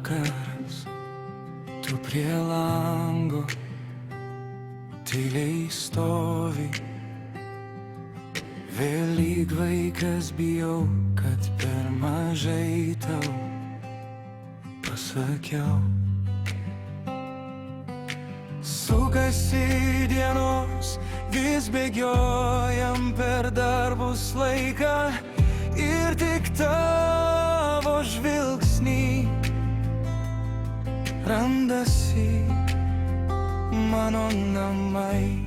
vakaras, tu prie lango tyliai stovi. Vėl lyg vaikas bijau, kad per mažai tau pasakiau. Sukasi dienos, vis bėgiojam per darbus laiką ir tik tavo žvilgsnį randasi mano namai.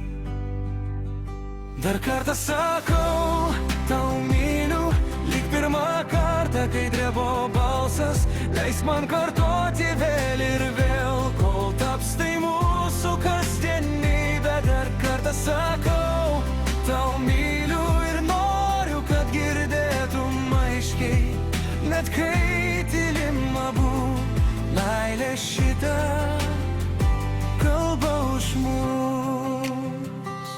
Dar kartą sakau, tau myliu, lyg pirmą kartą, kai drebo balsas. Leisk man kartoti vėl ir vėl, kol taps tai mūsų kasdienybė. Dar kartą sakau, tau myliu ir noriu, kad girdėtum aiškiai, net kai tylim abu. Meilė šita kalba už mus.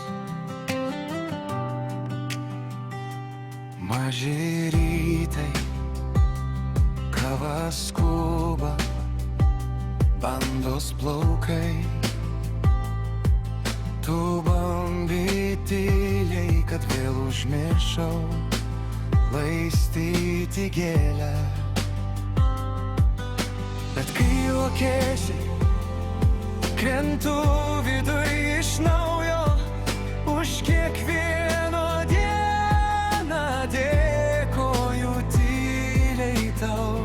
Maži rytai, kava skuba, bandos plaukai. Tu bambi tyliai, kad vėl užmiršau laistyti gėlę. Bet kai juokiesi, krentu viduj iš naujo. Už kiekvieno dieną dėkoju tyliai tau.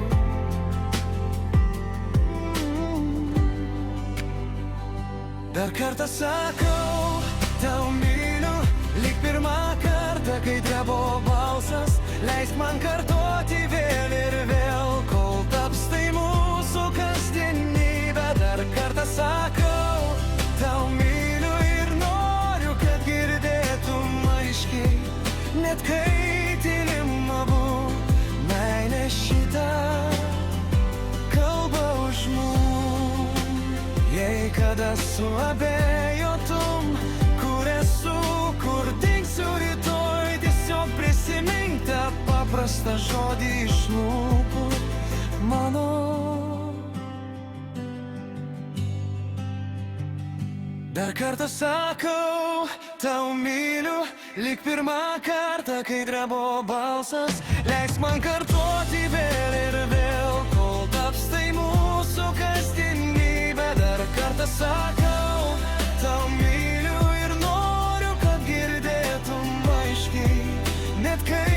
Dar kartą sakau, tau myliu, lyg pirmą kartą, kai drebo balsas. Leisk man kartoti vėl ir vėl, kol taps tai mūsų kasdienybė. Dar kartą sakau, tau myliu ir noriu, kad girdėtum aiškiai, net kai tylim abu. Meilė šita kalba už mus. Jei kada suabejotum, kur esu, kur dingsiu rytoj, tiesiog prisimink tą paprastą žodį iš lūpų mano. Dar kartą sakau, tau myliu, lyg pirmą kartą, kai drebo balsas. Leisk man kartoti vėl ir vėl, kol taps tai mūsų kasdienybė. Dar kartą sakau, tau myliu ir noriu, kad girdėtum aiškiai, net kai